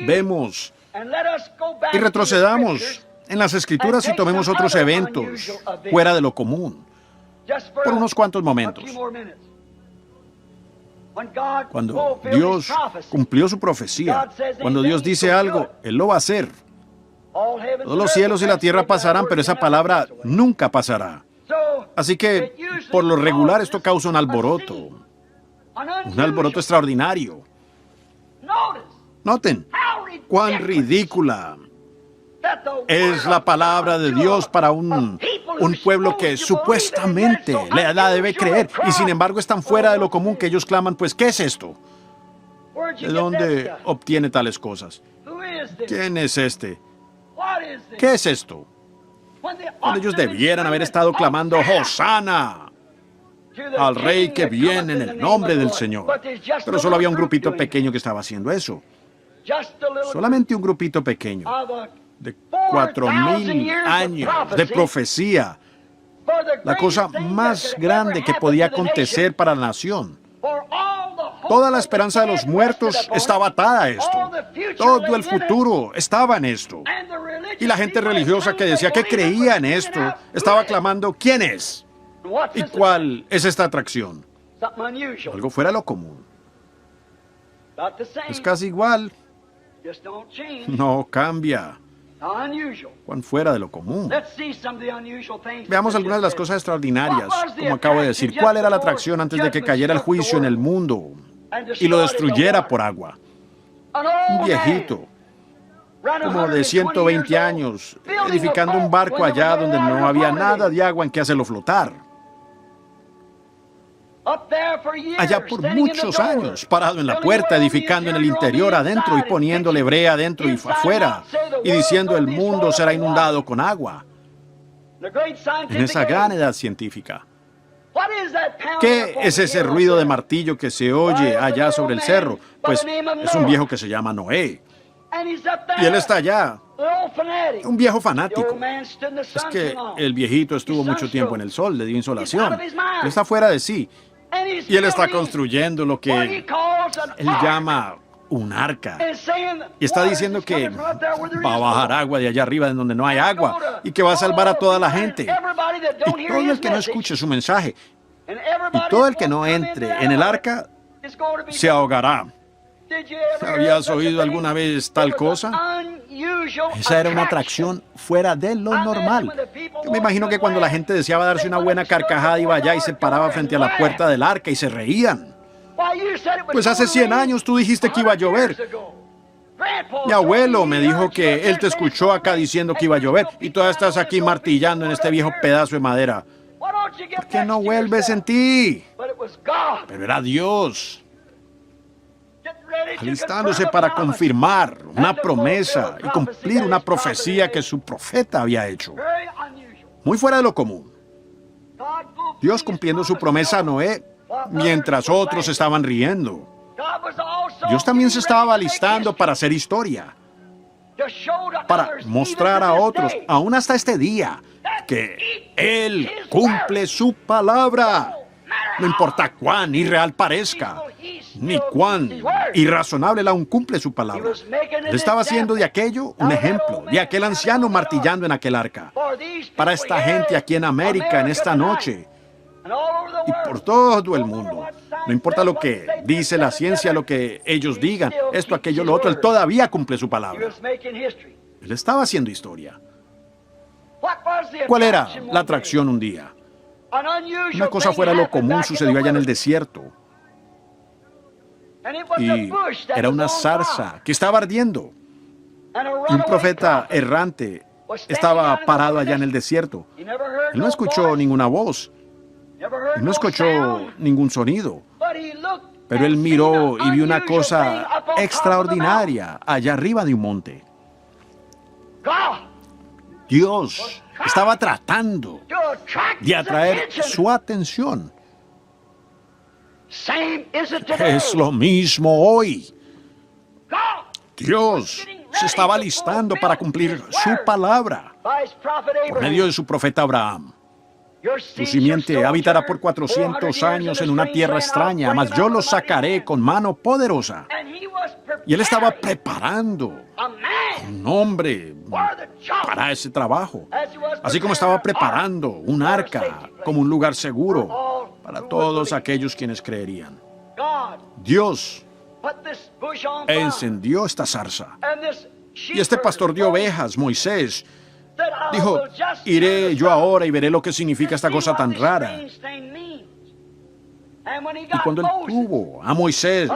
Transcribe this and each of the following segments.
vemos y retrocedamos en las Escrituras y tomemos otros eventos fuera de lo común por unos cuantos momentos. Cuando Dios cumplió su profecía, cuando Dios dice algo, Él lo va a hacer. Todos los cielos y la tierra pasarán, pero esa palabra nunca pasará. Así que, por lo regular, esto causa un alboroto extraordinario. Noten cuán ridícula es la palabra de Dios para un pueblo que supuestamente la debe creer, y sin embargo es tan fuera de lo común que ellos claman, pues, ¿qué es esto? ¿De dónde obtiene tales cosas? ¿Quién es este? ¿Qué es esto? Cuando ellos debieran haber estado clamando, ¡Hosana! Al Rey que viene en el nombre del Señor. Pero solo había un grupito pequeño que estaba haciendo eso. Solamente un grupito pequeño de 4,000 años de profecía. La cosa más grande que podía acontecer para la nación. Toda la esperanza de los muertos estaba atada a esto. Todo el futuro estaba en esto. Y la gente religiosa que decía que creía en esto estaba clamando, ¿quién es? ¿Y cuál es esta atracción? Algo fuera de lo común. Es casi igual. No cambia. Cuán fuera de lo común. Veamos algunas de las cosas extraordinarias, como acabo de decir. ¿Cuál era la atracción antes de que cayera el juicio en el mundo y lo destruyera por agua? Un viejito, como de 120 años, edificando un barco allá donde no había nada de agua en que hacerlo flotar. Allá por muchos años, parado en la puerta, edificando en el interior, adentro, y poniéndole brea adentro y afuera, y diciendo el mundo será inundado con agua. En esa gran edad científica. ¿Qué es ese ruido de martillo que se oye allá sobre el cerro? Pues es un viejo que se llama Noé. Y él está allá, un viejo fanático. Es que el viejito estuvo mucho tiempo en el sol, le dio insolación. Él está fuera de sí. Y él está construyendo lo que él llama un arca. Y está diciendo que va a bajar agua de allá arriba en donde no hay agua y que va a salvar a toda la gente. Y todo el que no escuche su mensaje y todo el que no entre en el arca se ahogará. ¿Habías oído alguna vez tal cosa? Esa era una atracción fuera de lo normal. Yo me imagino que cuando la gente deseaba darse una buena carcajada iba allá y se paraba frente a la puerta del arca y se reían. Pues hace 100 años tú dijiste que iba a llover. Mi abuelo me dijo que él te escuchó acá diciendo que iba a llover y tú estás aquí martillando en este viejo pedazo de madera. ¿Por qué no vuelves en ti? Pero era Dios, alistándose para confirmar una promesa y cumplir una profecía que su profeta había hecho. Muy fuera de lo común. Dios cumpliendo su promesa a Noé mientras otros estaban riendo. Dios también se estaba alistando para hacer historia, para mostrar a otros, aún hasta este día, que Él cumple su palabra. No importa cuán irreal parezca, ni cuán irrazonable, Él aún cumple su palabra. Él estaba haciendo de aquello un ejemplo, de aquel anciano martillando en aquel arca, para esta gente aquí en América en esta noche, y por todo el mundo. No importa lo que dice la ciencia, lo que ellos digan, esto, aquello, lo otro, Él todavía cumple su palabra. Él estaba haciendo historia. ¿Cuál era la atracción un día? Una cosa fuera de lo común sucedió allá en el desierto. Y era una zarza que estaba ardiendo. Y un profeta errante estaba parado allá en el desierto. Él no escuchó ninguna voz. Él no escuchó ningún sonido. Pero él miró y vio una cosa extraordinaria allá arriba de un monte. Dios estaba tratando de atraer su atención. Es lo mismo hoy. Dios se estaba alistando para cumplir su palabra por medio de su profeta Abraham. Tu simiente habitará por 400 años en una tierra extraña, mas yo los sacaré con mano poderosa. Y él estaba preparando un hombre para ese trabajo, así como estaba preparando un arca como un lugar seguro para todos aquellos quienes creerían. Dios encendió esta zarza. Y este pastor de ovejas, Moisés, dijo, iré yo ahora y veré lo que significa esta cosa tan rara. Y cuando él tuvo a Moisés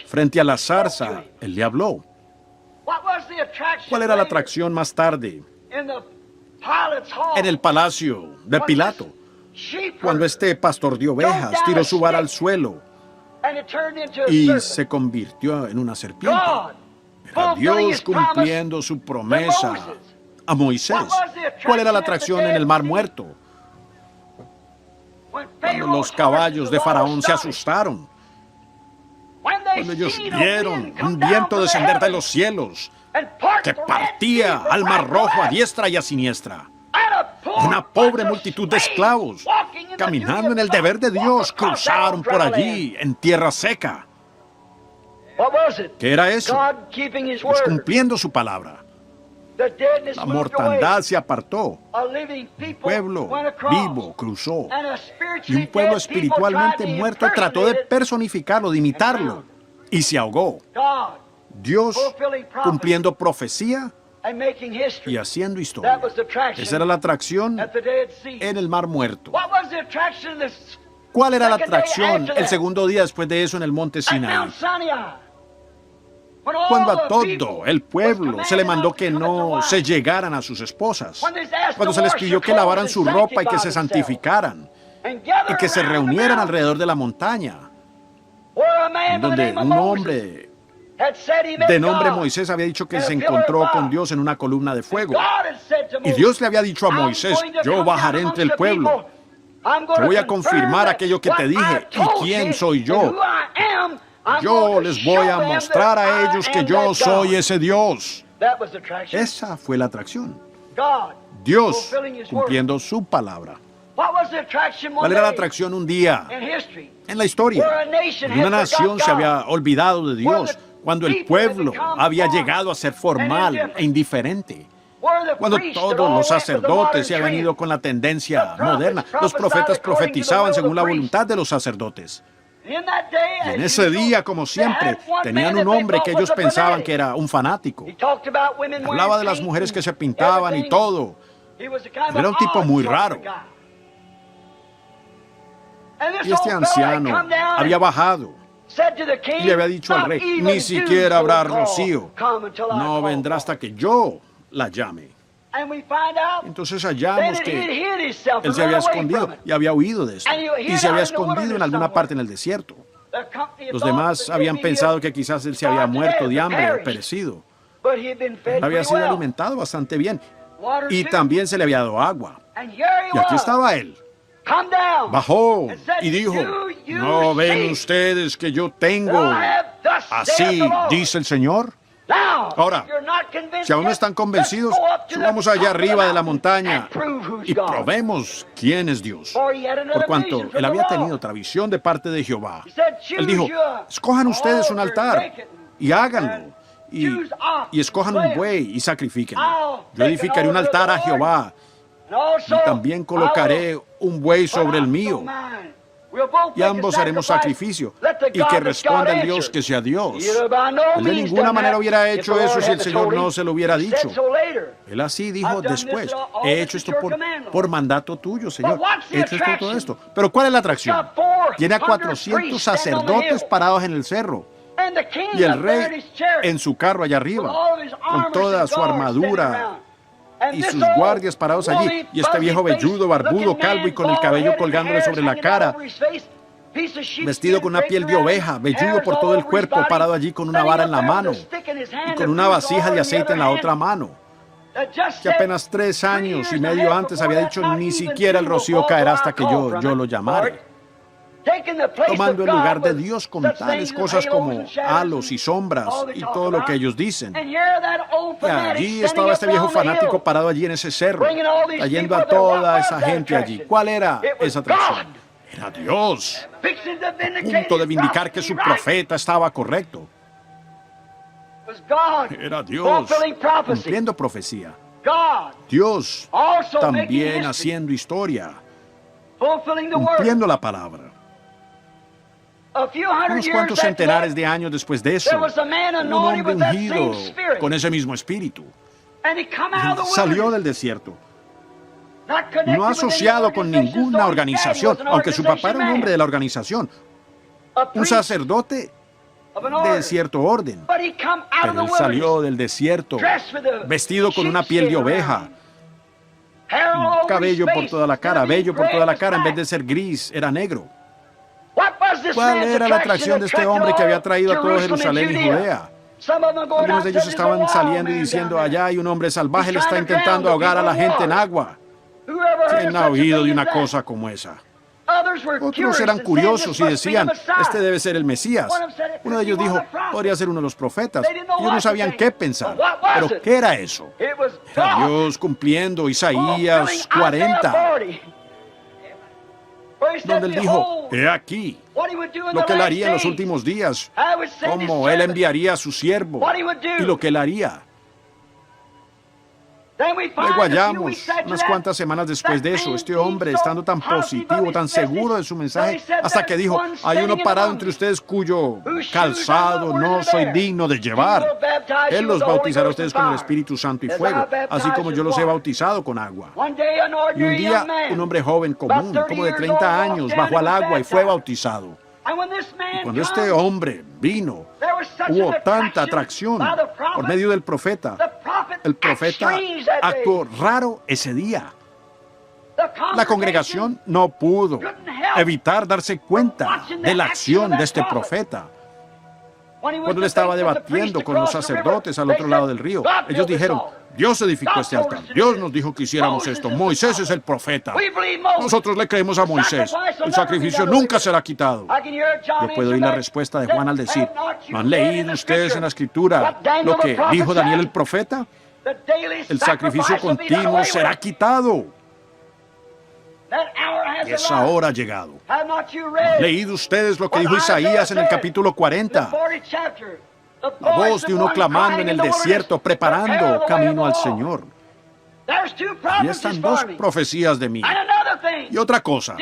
frente a la zarza, él le habló. ¿Cuál era la atracción más tarde? En el palacio de Pilato, cuando este pastor de ovejas tiró su vara al suelo y se convirtió en una serpiente. Era Dios cumpliendo su promesa a Moisés. ¿Cuál era la atracción en el Mar Muerto? Cuando los caballos de Faraón se asustaron. Cuando ellos vieron un viento descender de los cielos que partía al Mar Rojo a diestra y a siniestra. Una pobre multitud de esclavos, caminando en el deber de Dios, cruzaron por allí en tierra seca. ¿Qué era eso? Dios cumpliendo su palabra. La mortandad se apartó. Un pueblo vivo cruzó. Y un pueblo espiritualmente muerto trató de personificarlo, de imitarlo. Y se ahogó. Dios cumpliendo profecía y haciendo historia. Esa era la atracción en el Mar Muerto. ¿Cuál era la atracción el segundo día después de eso en el monte Sinaí? Cuando a todo el pueblo se le mandó que no se llegaran a sus esposas. Cuando se les pidió que lavaran su ropa y que se santificaran. Y que se reunieran alrededor de la montaña. Donde un hombre de nombre Moisés había dicho que se encontró con Dios en una columna de fuego. Y Dios le había dicho a Moisés, yo bajaré entre el pueblo. Yo voy a confirmar aquello que te dije. ¿Y quién soy yo? Yo les voy a mostrar a ellos que yo soy ese Dios. Esa fue la atracción. Dios cumpliendo su palabra. ¿Cuál era la atracción un día en la historia? Una nación se había olvidado de Dios, cuando el pueblo había llegado a ser formal e indiferente. Cuando todos los sacerdotes se habían ido con la tendencia moderna, los profetas profetizaban según la voluntad de los sacerdotes. Y en ese día, como siempre, tenían un hombre que ellos pensaban que era un fanático. Hablaba de las mujeres que se pintaban y todo. Era un tipo muy raro. Y este anciano había bajado y le había dicho al rey, ni siquiera habrá rocío. No vendrá hasta que yo la llame. Entonces hallamos que él se había escondido y había huido de esto. Y se había escondido en alguna parte en el desierto. Los demás habían pensado que quizás él se había muerto de hambre o perecido. Él había sido alimentado bastante bien. Y también se le había dado agua. Y aquí estaba él. Bajó y dijo, ¿no ven ustedes que yo tengo? Así dice el Señor. Ahora, si aún no están convencidos, subamos allá arriba de la montaña y probemos quién es Dios. Por cuanto él había tenido otra visión de parte de Jehová. Él dijo, escojan ustedes un altar y háganlo. Y escojan un buey y sacrifíquenlo. Yo edificaré un altar a Jehová y también colocaré un buey sobre el mío. Y ambos haremos sacrificio. Y que responda el Dios que sea Dios. Él de ninguna manera hubiera hecho eso si el Señor no se lo hubiera dicho. Él así dijo después, he hecho esto por mandato tuyo, Señor. He hecho esto, todo esto. Pero ¿cuál es la atracción? Tiene a 400 sacerdotes parados en el cerro. Y el rey en su carro allá arriba, con toda su armadura y sus guardias parados allí, y este viejo velludo, barbudo, calvo y con el cabello colgándole sobre la cara, vestido con una piel de oveja, velludo por todo el cuerpo, parado allí con una vara en la mano y con una vasija de aceite en la otra mano, que apenas 3 años y medio antes había dicho, ni siquiera el rocío caerá hasta que yo lo llamare. Tomando el lugar de Dios con tales cosas como halos y sombras y todo lo que ellos dicen. Y allí estaba este viejo fanático parado allí en ese cerro, trayendo a toda esa gente allí. ¿Cuál era esa atracción? Era Dios, a punto de vindicar que su profeta estaba correcto. Era Dios cumpliendo profecía. Dios también haciendo historia, cumpliendo la palabra. Unos cuantos centenares de años después de eso, un hombre ungido con ese mismo espíritu salió del desierto, no asociado con ninguna organización, aunque su papá era un hombre de la organización, un sacerdote de cierto orden. Pero él salió del desierto vestido con una piel de oveja, cabello por toda la cara, vello por toda la cara, en vez de ser gris, era negro. ¿Cuál era la atracción de este hombre que había traído a todo Jerusalén y Judea? Algunos de ellos estaban saliendo y diciendo, allá hay un hombre salvaje, le está intentando ahogar a la gente en agua. ¿Quién ha oído de una cosa como esa? Otros eran curiosos y decían, este debe ser el Mesías. Uno de ellos dijo, podría ser uno de los profetas. Ellos no sabían qué pensar. ¿Pero qué era eso? Era Dios cumpliendo Isaías 40, donde él dijo, he aquí lo que él haría en los últimos días, cómo él enviaría a su siervo y lo que él haría. Luego hallamos, unas cuantas semanas después de eso, este hombre estando tan positivo, tan seguro de su mensaje, hasta que dijo, hay uno parado entre ustedes cuyo calzado no soy digno de llevar. Él los bautizará a ustedes con el Espíritu Santo y fuego, así como yo los he bautizado con agua. Y un día, un hombre joven común, como de 30 años, bajó al agua y fue bautizado. Y cuando este hombre vino, hubo tanta atracción por medio del profeta. El profeta actuó raro ese día. La congregación no pudo evitar darse cuenta de la acción de este profeta. Cuando él estaba debatiendo con los sacerdotes al otro lado del río, ellos dijeron, Dios edificó este altar, Dios nos dijo que hiciéramos esto, Moisés es el profeta. Nosotros le creemos a Moisés, el sacrificio nunca será quitado. Yo puedo oír la respuesta de Juan al decir, ¿no han leído ustedes en la Escritura lo que dijo Daniel el profeta? El sacrificio continuo será quitado. Y esa hora ha llegado. ¿Han leído ustedes lo que dijo Isaías en el capítulo 40? La voz de uno clamando en el desierto, preparando camino al Señor. Ahí están dos profecías de mí. Y otra cosa,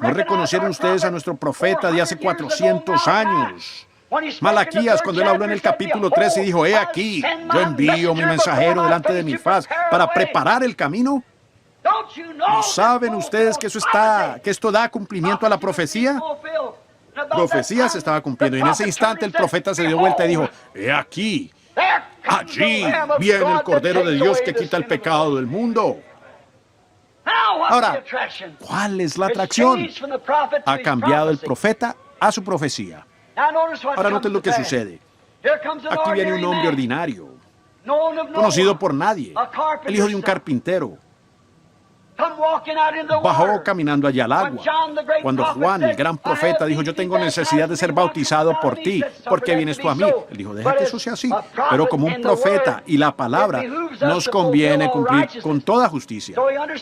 ¿no reconocieron ustedes a nuestro profeta de hace 400 años? Malaquías, cuando él habló en el capítulo 13 y dijo, he aquí, yo envío mi mensajero delante de mi faz para preparar el camino. ¿No saben ustedes que esto da cumplimiento a la profecía? La profecía se estaba cumpliendo y en ese instante el profeta se dio vuelta y dijo, he aquí, allí viene el Cordero de Dios que quita el pecado del mundo. Ahora, ¿cuál es la atracción? Ha cambiado el profeta a su profecía. Ahora noten lo que sucede. Aquí viene un hombre ordinario, conocido por nadie, el hijo de un carpintero. Bajó caminando allá al agua. Cuando Juan, el gran profeta, dijo, yo tengo necesidad de ser bautizado por ti, ¿por qué vienes tú a mí? Él dijo, deja que eso sea así. Pero como un profeta y la palabra, nos conviene cumplir con toda justicia.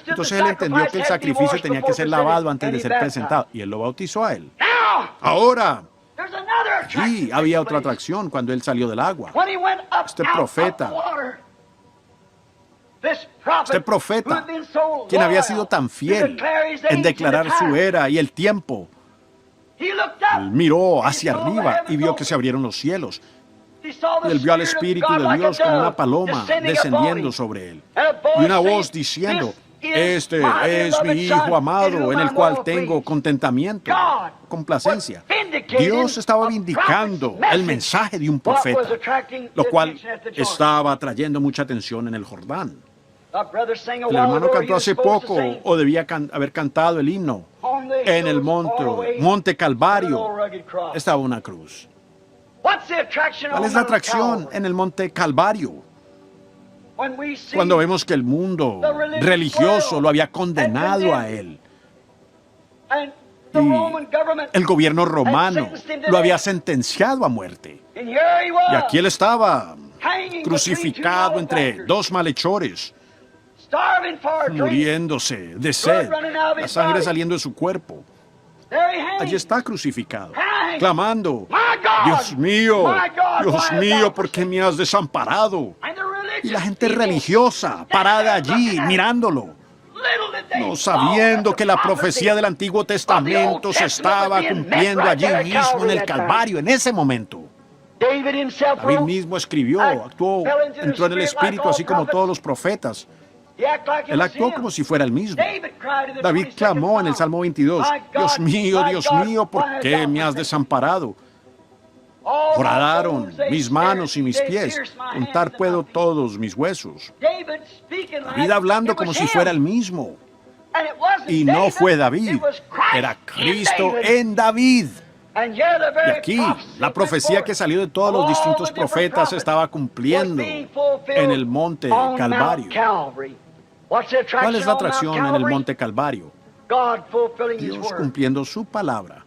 Entonces él entendió que el sacrificio tenía que ser lavado antes de ser presentado, y él lo bautizó a él. Ahora, allí había otra atracción cuando él salió del agua. Este profeta, quien había sido tan fiel en declarar su era y el tiempo, él miró hacia arriba y vio que se abrieron los cielos. Y él vio al Espíritu de Dios como una paloma descendiendo sobre él. Y una voz diciendo, este es mi Hijo amado, en el cual tengo contentamiento, complacencia. Dios estaba vindicando el mensaje de un profeta, lo cual estaba atrayendo mucha atención en el Jordán. El hermano cantó hace poco, o debía haber cantado el himno, en el monte Calvario estaba una cruz. ¿Cuál es la atracción en el monte Calvario? Cuando vemos que el mundo religioso lo había condenado a él. Y el gobierno romano lo había sentenciado a muerte. Y aquí él estaba, crucificado entre dos malhechores, muriéndose de sed, la sangre saliendo de su cuerpo. Allí está crucificado, clamando, Dios mío, Dios mío, ¿por qué me has desamparado? Y la gente religiosa, parada allí, mirándolo, no sabiendo que la profecía del Antiguo Testamento se estaba cumpliendo allí mismo en el Calvario, en ese momento. David mismo escribió, actuó, entró en el Espíritu, así como todos los profetas. Él actuó como si fuera el mismo. David clamó en el Salmo 22, Dios mío, ¿por qué me has desamparado? Horadaron mis manos y mis pies, contar puedo todos mis huesos. David hablando como si fuera el mismo. Y no fue David, era Cristo en David. Y aquí, la profecía que salió de todos los distintos profetas se estaba cumpliendo en el monte Calvario. ¿Cuál es la atracción en el monte Calvario? Dios cumpliendo su palabra.